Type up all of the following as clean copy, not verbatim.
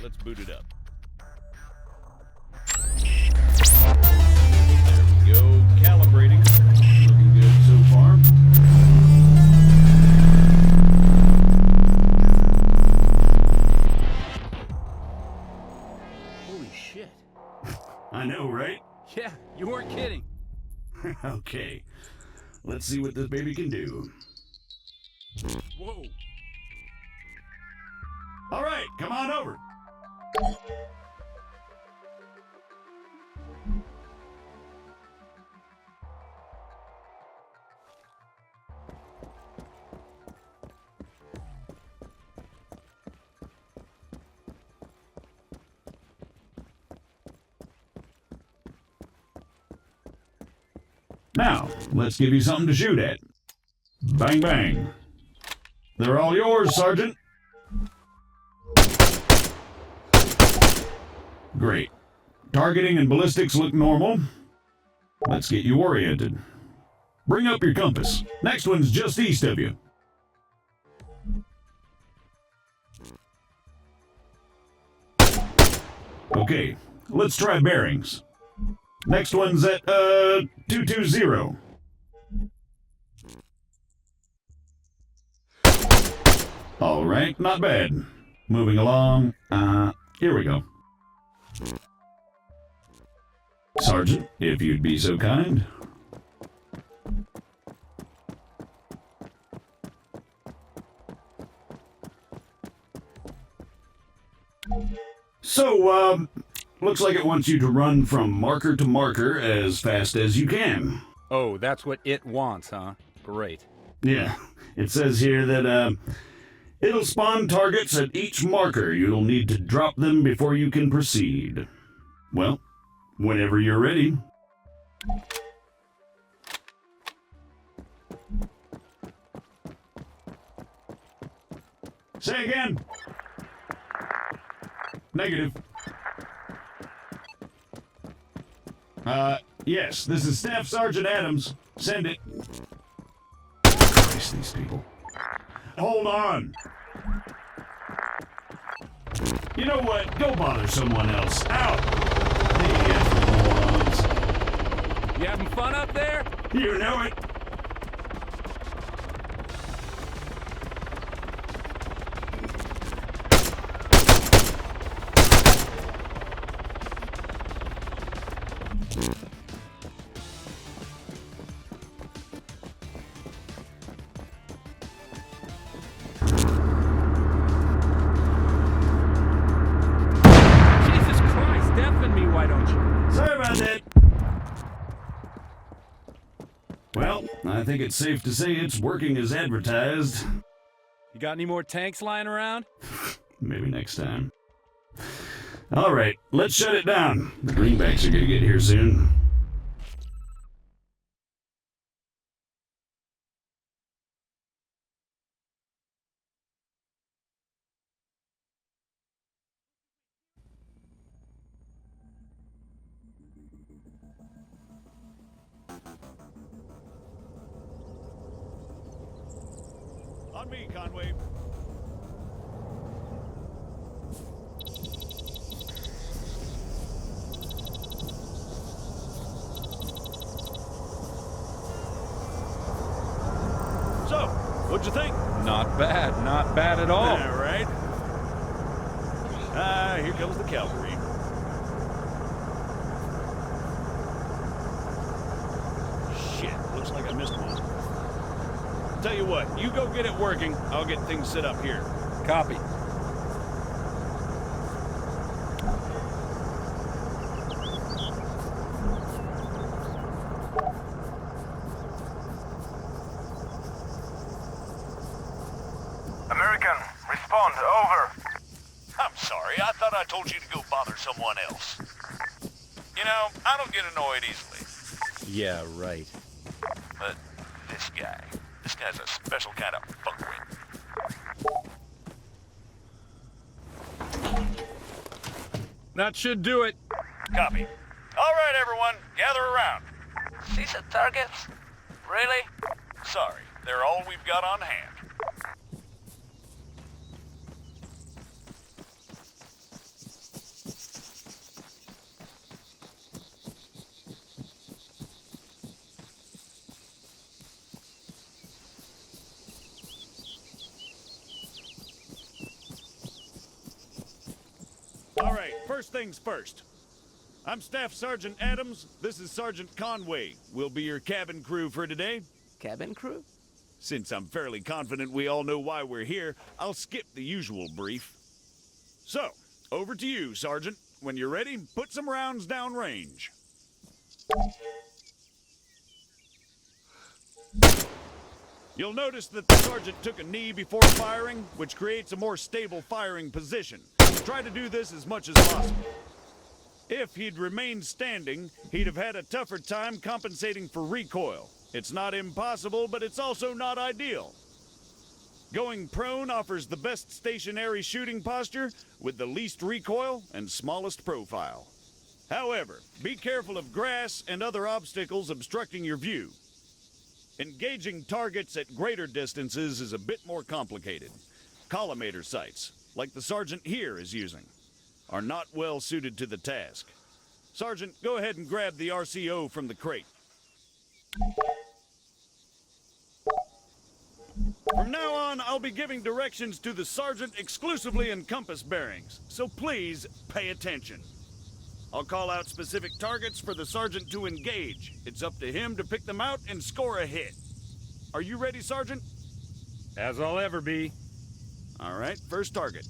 let's boot it up. There we go, calibrating. Looking good so far. Holy shit. I know, right? Yeah, you weren't kidding. Okay, let's see what this baby can do. Whoa. All right, come on over. Now, let's give you something to shoot at. Bang, bang. They're all yours, Sergeant. Great. Targeting and ballistics look normal. Let's get you oriented. Bring up your compass. Next one's just east of you. Okay, let's try bearings. Next one's at, 220. All right, not bad. Moving along. Here we go. Sergeant, if you'd be so kind. So, looks like it wants you to run from marker to marker as fast as you can. Oh, that's what it wants, huh? Great. Yeah, it says here that, it'll spawn targets at each marker. You'll need to drop them before you can proceed. Well, whenever you're ready. Say again. Negative. Yes, this is Staff Sergeant Adams. Send it. Christ, these people. Hold on. You know what? Go bother someone else. Out! Morons. You having fun up there? You know it. Well, I think it's safe to say it's working as advertised. You got any more tanks lying around? Maybe next time. All right, let's shut it down. The greenbacks are gonna get here soon. On me, Conway. So, what'd you think? Not bad at all. Yeah, right? Here comes the cavalry. Shit, looks like I missed one. Tell you what, you go get it working. I'll get things set up here. Copy. American, respond, over. I'm sorry, I thought I told you to go bother someone else. You know, I don't get annoyed easily. Yeah, right. But this guy's a special kind of fuckwit. That should do it. Copy. All right, everyone, gather around. CSAT targets? Really? Sorry, they're all we've got on hand. first things first. I'm Staff Sergeant Adams. This is Sergeant Conway. We'll be your cabin crew for today. Cabin crew? Since I'm fairly confident we all know why we're here, I'll skip the usual brief. So, over to you, Sergeant. When you're ready, put some rounds downrange. You'll notice that the sergeant took a knee before firing, which creates a more stable firing position. Try to do this as much as possible. If he'd remained standing, he'd have had a tougher time compensating for recoil. It's not impossible, but it's also not ideal. Going prone offers the best stationary shooting posture with the least recoil and smallest profile. However, be careful of grass and other obstacles obstructing your view. Engaging targets at greater distances is a bit more complicated. Collimator sights, like the sergeant here is using, are not well suited to the task. Sergeant, go ahead and grab the RCO from the crate. From now on, I'll be giving directions to the sergeant exclusively in compass bearings, so please pay attention. I'll call out specific targets for the sergeant to engage. It's up to him to pick them out and score a hit. Are you ready, Sergeant? As I'll ever be. All right, first target.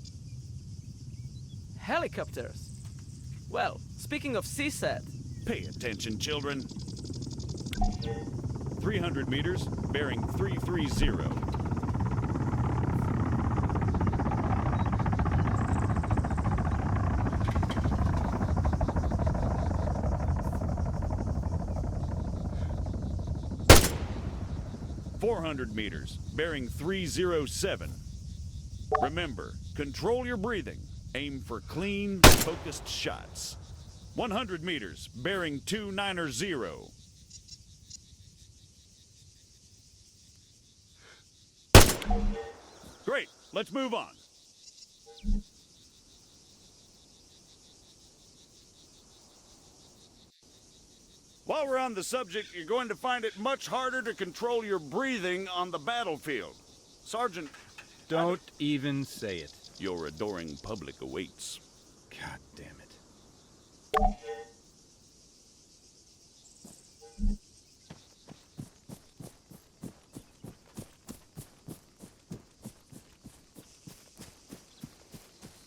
Helicopters. Well, speaking of CSAT, Pay attention, children. 300 meters, bearing 330. Meters, bearing 307. Remember, control your breathing. Aim for clean, focused shots. 100 meters, bearing 290. Great, let's move on. While we're on the subject, you're going to find it much harder to control your breathing on the battlefield. Sergeant, Don't even say it. your adoring public awaits. God damn it.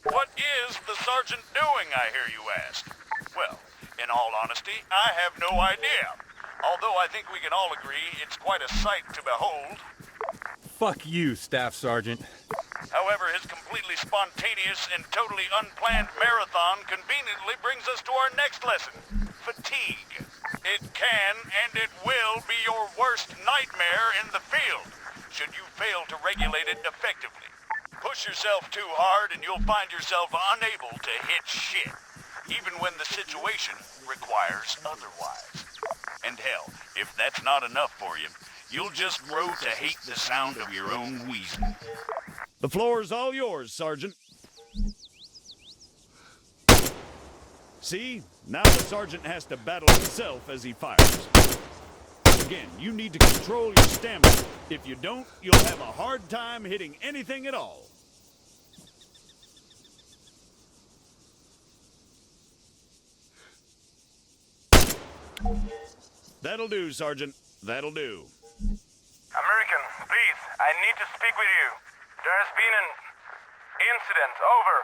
What is the sergeant doing, I hear you ask? Well, in all honesty, I have no idea. Although I think we can all agree it's quite a sight to behold. Fuck you, Staff Sergeant. However, his completely spontaneous and totally unplanned marathon conveniently brings us to our next lesson. Fatigue. It can and it will be your worst nightmare in the field, should you fail to regulate it effectively. Push yourself too hard and you'll find yourself unable to hit shit, even when the situation requires otherwise. And hell, if that's not enough for you, you'll just grow to hate the sound of your own wheezing. The floor's all yours, Sergeant. See? Now the sergeant has to battle himself as he fires. Again, you need to control your stamina. If you don't, you'll have a hard time hitting anything at all. That'll do, Sergeant. That'll do. American, please, I need to speak with you. There has been an incident. Over.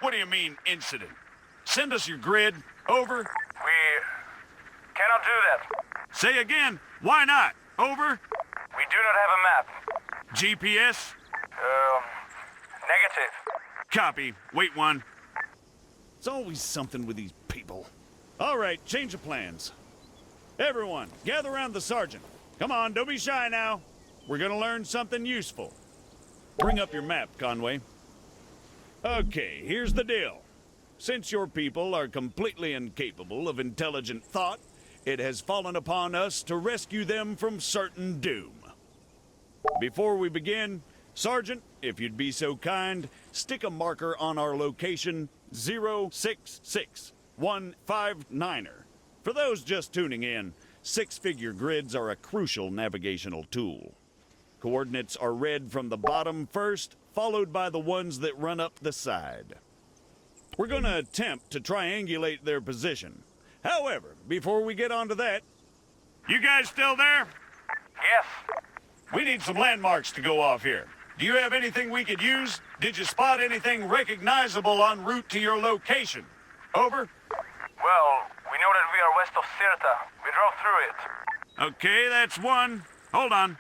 What do you mean, incident? Send us your grid. Over. We cannot do that. Say again. Why not? Over. We do not have a map. GPS. Negative. Copy. Wait one. It's always something with these people. All right, change of plans. Everyone, gather around the sergeant. Come on, don't be shy now. We're gonna learn something useful. Bring up your map, Conway. Okay, here's the deal. Since your people are completely incapable of intelligent thought, it has fallen upon us to rescue them from certain doom. Before we begin, Sergeant, if you'd be so kind, stick a marker on our location 066159er. For those just tuning in, six-figure grids are a crucial navigational tool. Coordinates are read from the bottom first, followed by the ones that run up the side. We're going to attempt to triangulate their position. However, before we get onto that, you guys still there? Yes. We need some landmarks to go off here. Do you have anything we could use? Did you spot anything recognizable en route to your location? Over? Well, we know that we are west of Sirta. We drove through it. Okay, that's one. Hold on.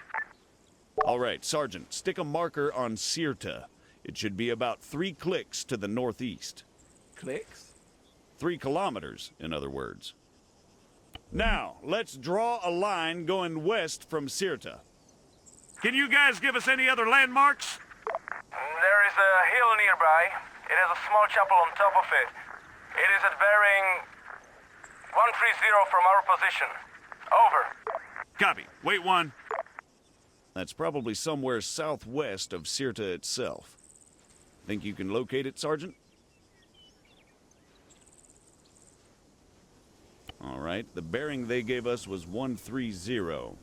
All right, Sergeant, stick a marker on Sirta. It should be about 3 clicks to the northeast. Clicks? 3 kilometers, in other words. Now, let's draw a line going west from Sirta. Can you guys give us any other landmarks? There is a hill nearby. It has a small chapel on top of it. It is at bearing 130 from our position. Over. Copy. Wait 1. That's probably somewhere southwest of Sirta itself. Think you can locate it, Sergeant? All right, the bearing they gave us was 130.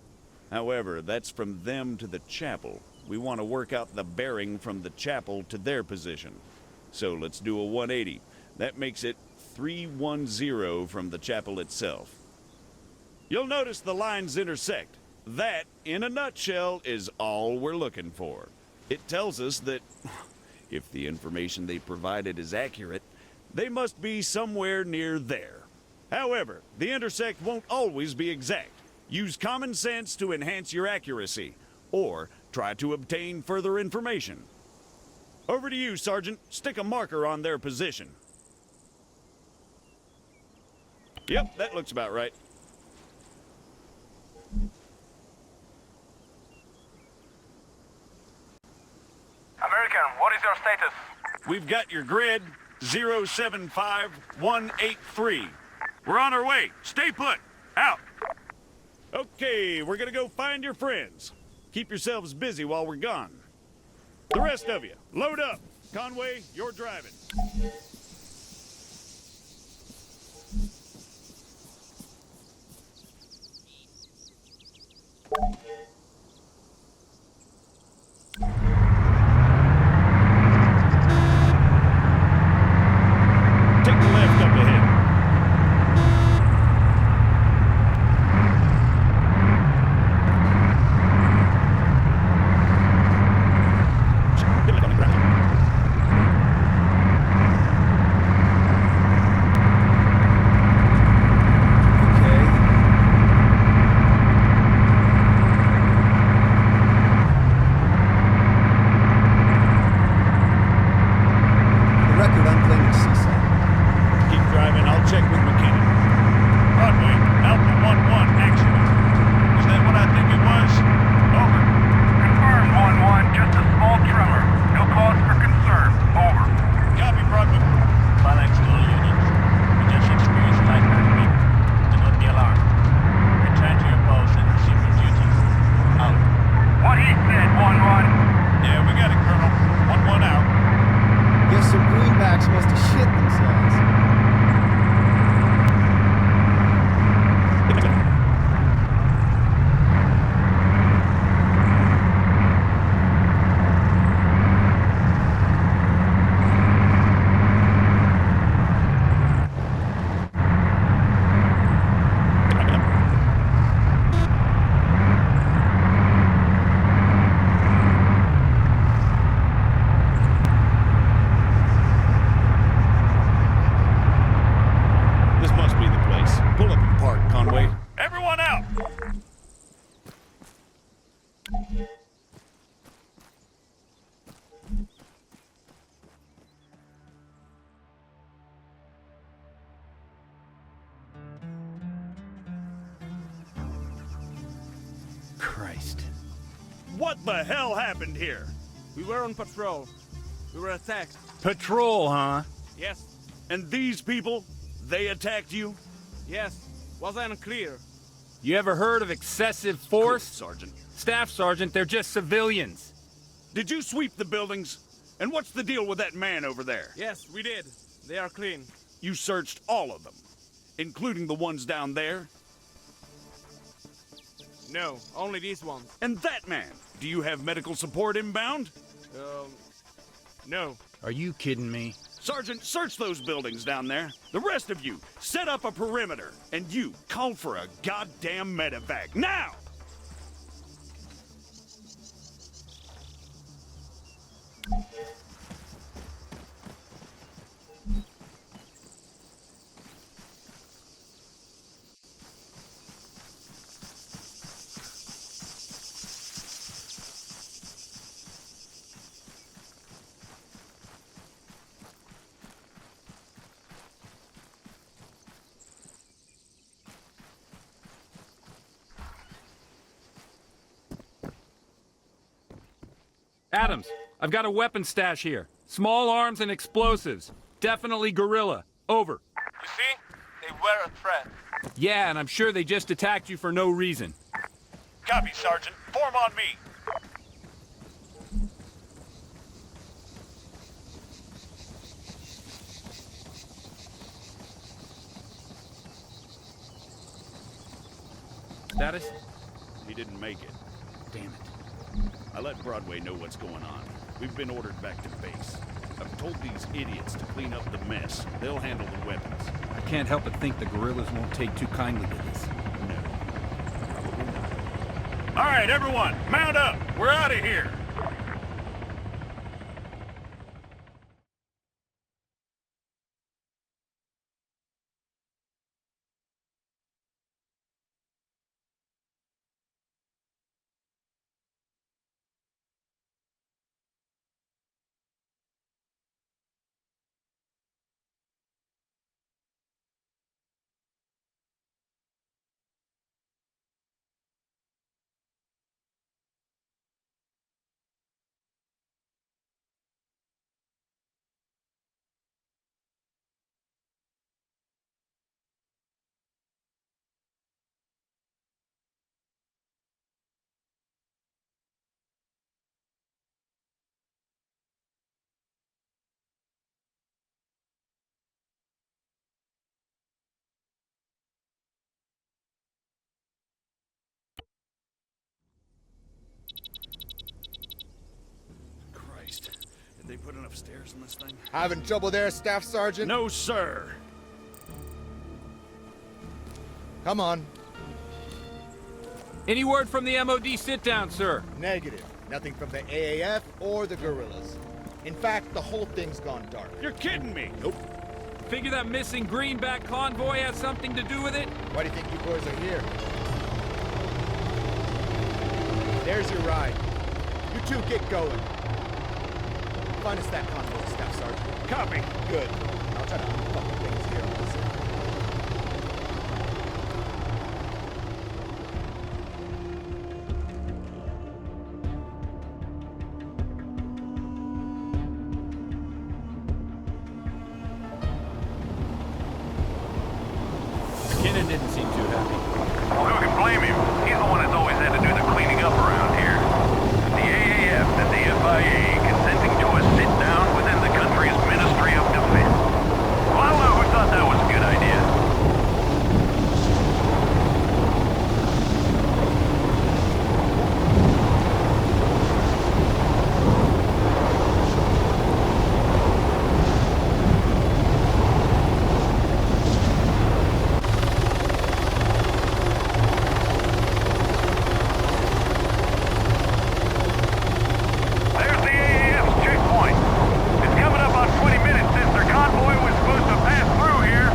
However, that's from them to the chapel. We want to work out the bearing from the chapel to their position. So let's do a 180. That makes it 310 from the chapel itself. You'll notice the lines intersect. That, in a nutshell, is all we're looking for. It tells us that if the information they provided is accurate, they must be somewhere near there. However, the intersect won't always be exact. Use common sense to enhance your accuracy, or try to obtain further information. Over to you, Sergeant. Stick a marker on their position. Yep, that looks about right. American, what is your status? We've got your grid, 075183. We're on our way. Stay put. Out. Okay, we're gonna go find your friends. Keep yourselves busy while we're gone. The rest of you, load up. Conway, you're driving. Take the left up ahead. Christ. What the hell happened here? We were on patrol. We were attacked. Patrol, huh? Yes. And these people, they attacked you? Yes. Was unclear. You ever heard of excessive force? Good, Sergeant. Staff Sergeant, they're just civilians. Did you sweep the buildings? And what's the deal with that man over there? Yes, we did. They are clean. You searched all of them, including the ones down there? No, only these ones. And that man, do you have medical support inbound? No. Are you kidding me? Sergeant, search those buildings down there. The rest of you, set up a perimeter. And you, call for a goddamn medevac, now! Adams, I've got a weapon stash here. Small arms and explosives. Definitely guerrilla. Over. You see? They were a threat. Yeah, and I'm sure they just attacked you for no reason. Copy, Sergeant. Form on me. Status? He didn't make it. Damn it. I let Broadway know what's going on. We've been ordered back to base. I've told these idiots to clean up the mess. They'll handle the weapons. I can't help but think the guerrillas won't take too kindly to this. No, probably not. All right, everyone, mount up. We're out of here. Did they put enough stairs in this thing? Having trouble there, Staff Sergeant? No, sir. Come on. Any word from the MOD sit-down, sir? Negative. Nothing from the AAF or the guerrillas. In fact, the whole thing's gone dark. You're kidding me. Nope. Figure that missing greenback convoy has something to do with it? Why do you think you boys are here? There's your ride. You two get going. Find us that convoy, Staff Sergeant. Copy. Good. I'll try to unbuckle things here on this end. McKinnon didn't seem too happy. Well, who can blame him? He's the one that's always had to do the cleaning up around here. The AAF and the FIA consenting to a sit-down within the country's Ministry of Defense. Well, I don't know who thought that was a good idea. There's the AAF's checkpoint. It's coming up on 20 minutes since their convoy was supposed to pass through here.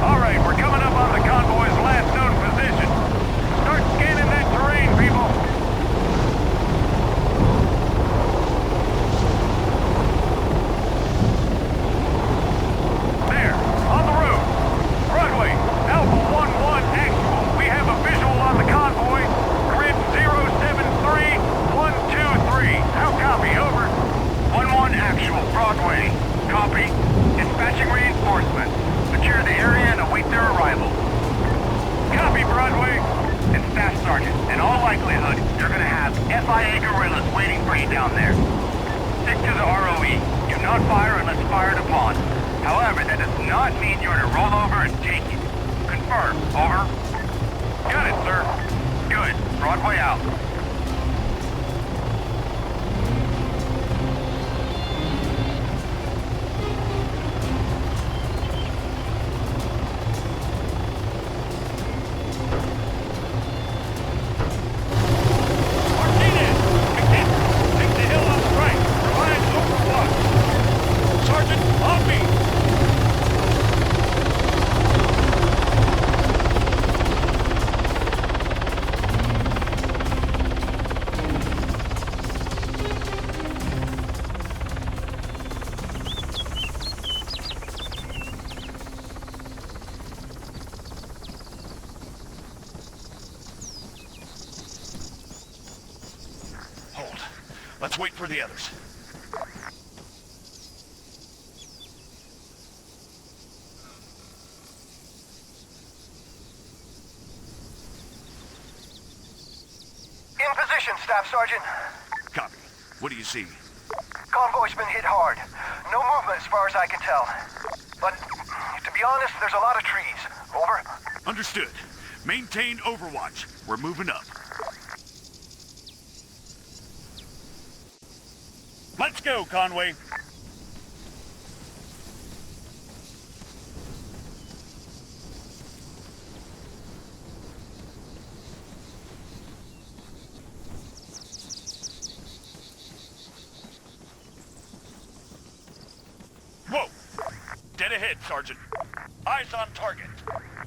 All right, we're coming up on the convoy's last known position. Start scanning that terrain, people. There, on the road. Broadway, Alpha 1-1 actual. We have a visual on the convoy. Grid 073123. How copy? Over. 1-1 actual. Broadway. Copy. Dispatching reinforcements. Secure the area and await their arrival. Copy, Broadway. And Staff Sergeant, in all likelihood, you're gonna have FIA guerrillas waiting for you down there. Stick to the ROE. Do not not fire unless fired upon. However, that does not mean you're to roll over and take it. Confirm. Over. Got it, sir. Good. Broadway out. Martinez! McKenzie, take the hill on the right. Reliance overwatch. Sergeant, on me! Hold. Let's wait for the others. In position, Staff Sergeant. Copy. What do you see? Convoy's been hit hard. No movement as far as I can tell. But, to be honest, there's a lot of trees. Over. Understood. Maintain overwatch. We're moving up. Let's go, Conway. Whoa! Dead ahead, Sergeant. Eyes on target.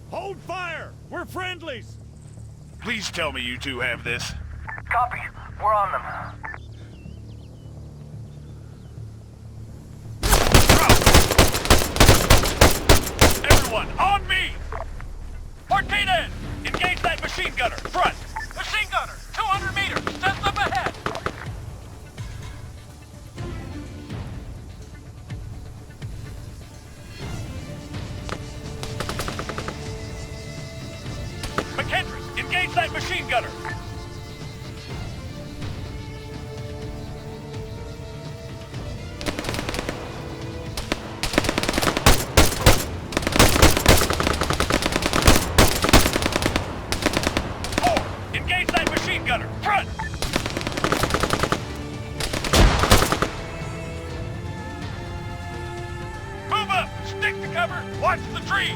Hold fire! We're friendlies! Please tell me you two have this. Copy. We're on them. Everyone, on me! Martinez! Engage that machine gunner! Front! Machine gunner! 200 meters! Steps up ahead! McKendry! Engage that machine gunner! Engage that machine gunner! Front! Move up! Stick to cover! Watch the trees!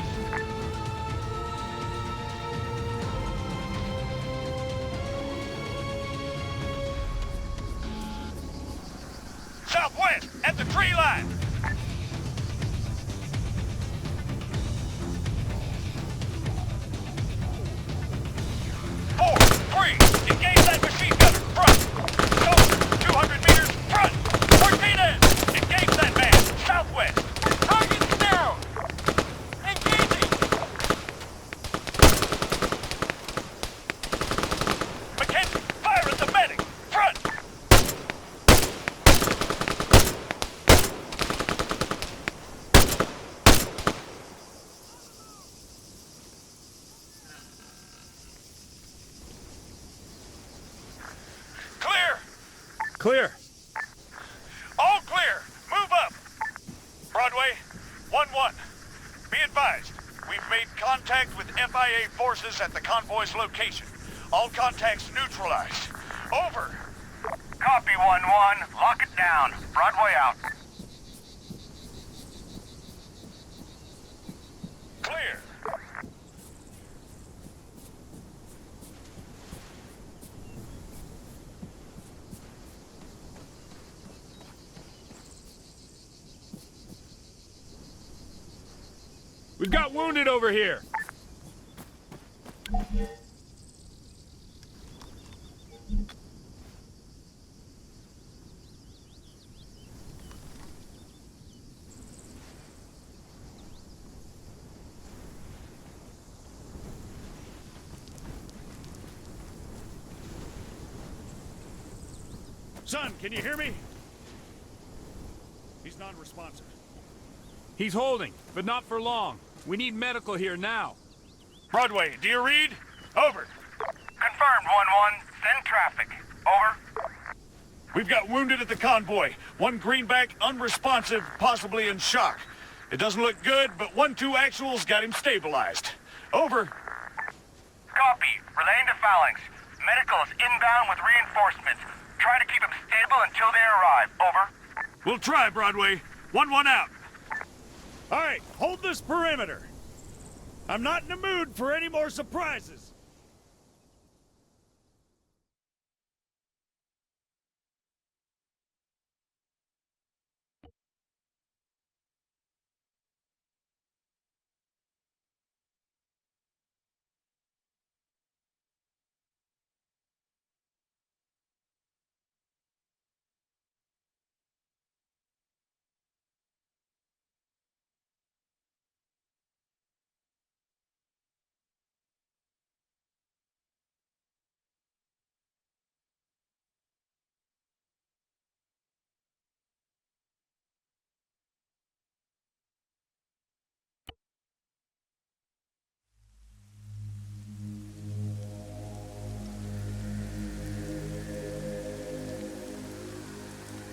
Southwest! At the tree line! 4, 3, engage that machine gunner, front! Soldier, 200 meters, front! Martinez, engage that man, southwest! Target's down! Engaging! McKenzie, fire at the medic, front! Clear! Clear. All clear! Move up! Broadway, 1-1. Be advised, we've made contact with FIA forces at the convoy's location. All contacts neutralized. Over! Copy 1-1. Lock it down. Broadway out. Clear! We've got wounded over here. Son, can you hear me? He's non-responsive. He's holding, but not for long. We need medical here now. Broadway, do you read? Over. Confirmed 1-1. Send traffic. Over. We've got wounded at the convoy. One greenback unresponsive, possibly in shock. It doesn't look good, but 1-2 actuals got him stabilized. Over. Copy. Relaying to Phalanx. Medical is inbound with reinforcements. Try to keep them stable until they arrive. Over. We'll try, Broadway. 1-1 out. All right, hold this perimeter. I'm not in the mood for any more surprises.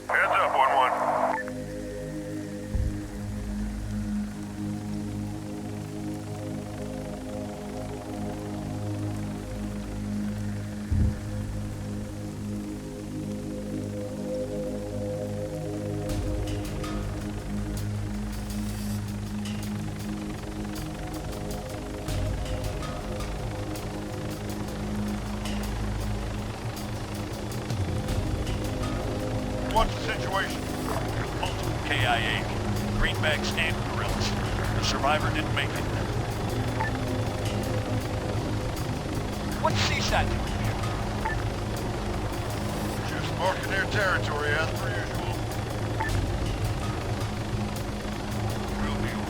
Heads up, 1-1. What's the situation? Multiple KIA. Greenbacks and guerrillas. The survivor didn't make it. What's CSAT doing here? Just marking their territory as per usual. Real deal.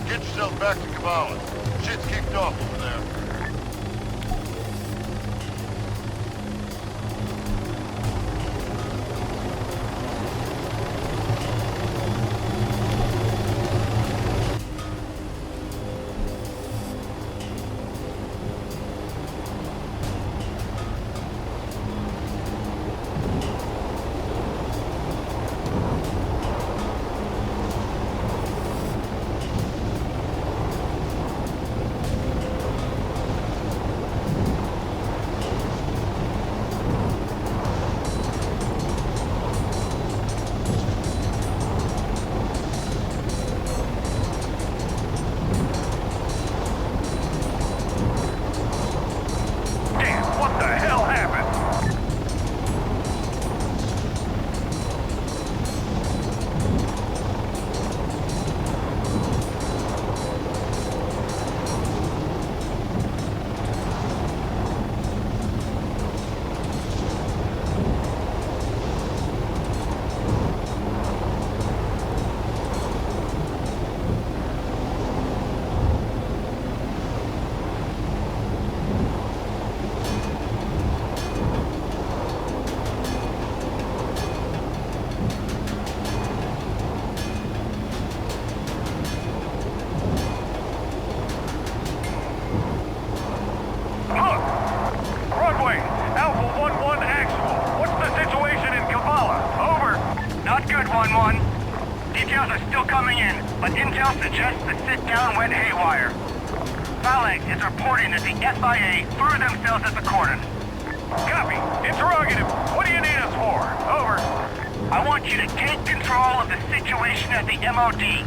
Get yourself back to Kabbalah. Shit's kicked off over there. but intel suggests the sit-down went haywire. Phalanx is reporting that the FIA threw themselves at the cordon. Copy. Interrogative. What do you need us for? Over. I want you to take control of the situation at the MOD.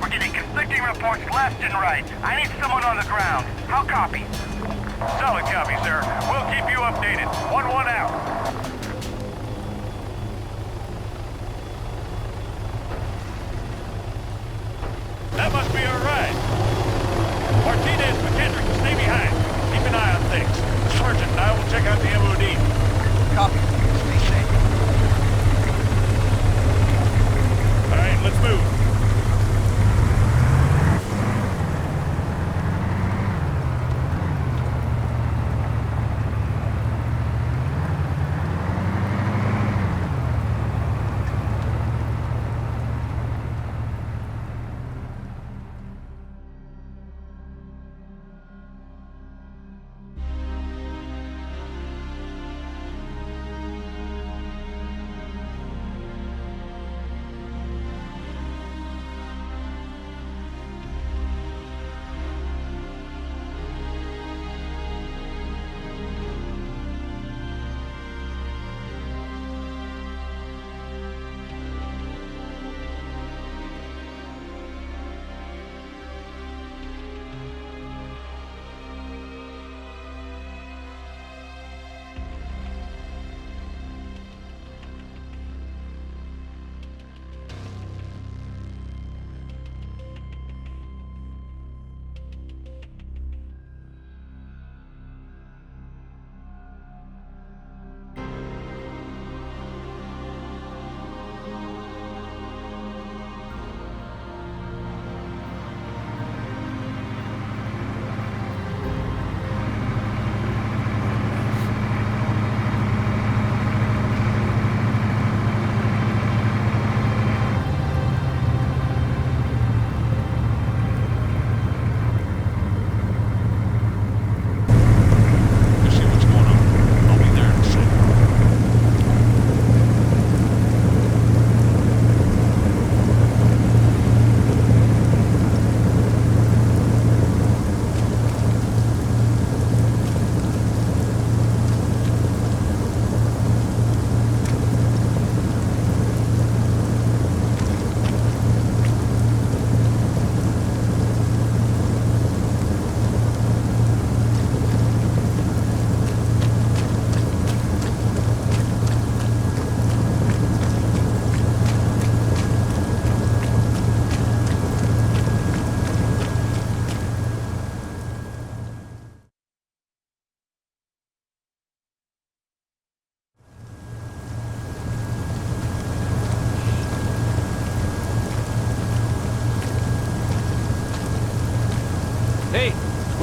We're getting conflicting reports left and right. I need someone on the ground. How copy? Solid copy, sir. We'll keep you updated. 1-1 out. That must be our ride. Martinez, McKendrick, stay behind. Keep an eye on things. The sergeant and I will check out the MOD. Copy. Stay safe. All right, let's move.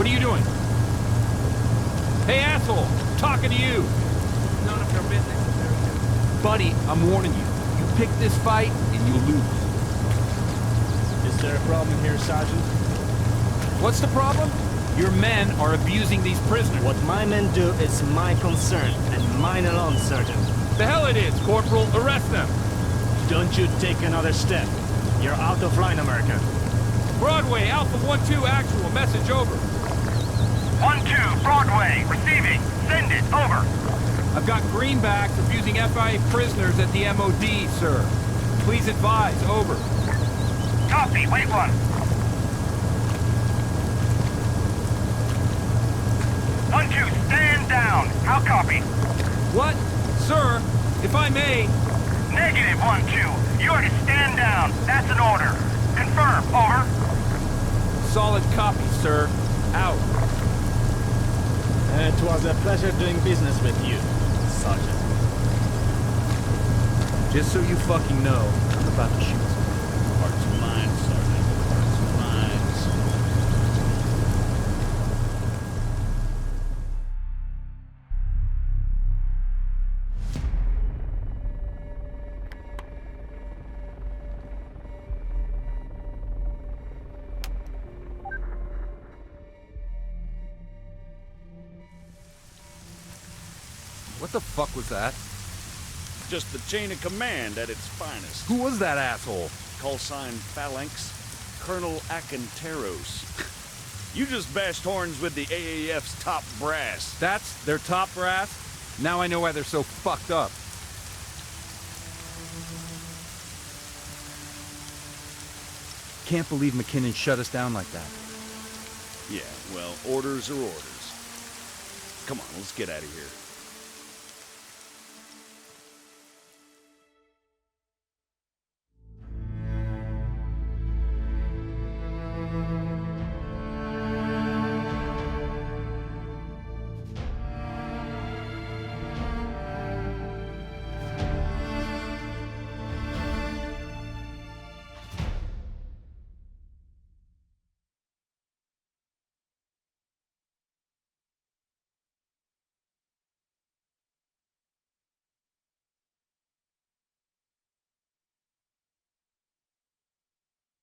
What are you doing? Hey, asshole! I'm talking to you! None of your business. Buddy, I'm warning you. You pick this fight, and you'll lose. Is there a problem here, Sergeant? What's the problem? Your men are abusing these prisoners. What my men do is my concern, and mine alone, Sergeant. The hell it is, Corporal. Arrest them. Don't you take another step. You're out of line, America. Broadway, Alpha 1-2 actual. Message over. 1-2, Broadway, receiving. Send it, over. I've got greenbacks abusing FIA prisoners at the MOD, sir. Please advise, over. Copy, wait one. One, two, stand down. How copy? What? Sir, if I may... Negative, 1-2. You are to stand down. That's an order. Confirm, over. Solid copy, sir. Out. It was a pleasure doing business with you, Sergeant. Just so you fucking know, I'm about to shoot some. Hearts and minds, Sergeant. Hearts and minds. What the fuck was that? Just the chain of command at its finest. Who was that asshole? Call sign Phalanx, Colonel Acanteros. You just bashed horns with the AAF's top brass. That's their top brass? Now I know why they're so fucked up. Can't believe McKinnon shut us down like that. Yeah, well, orders are orders. Come on, let's get out of here.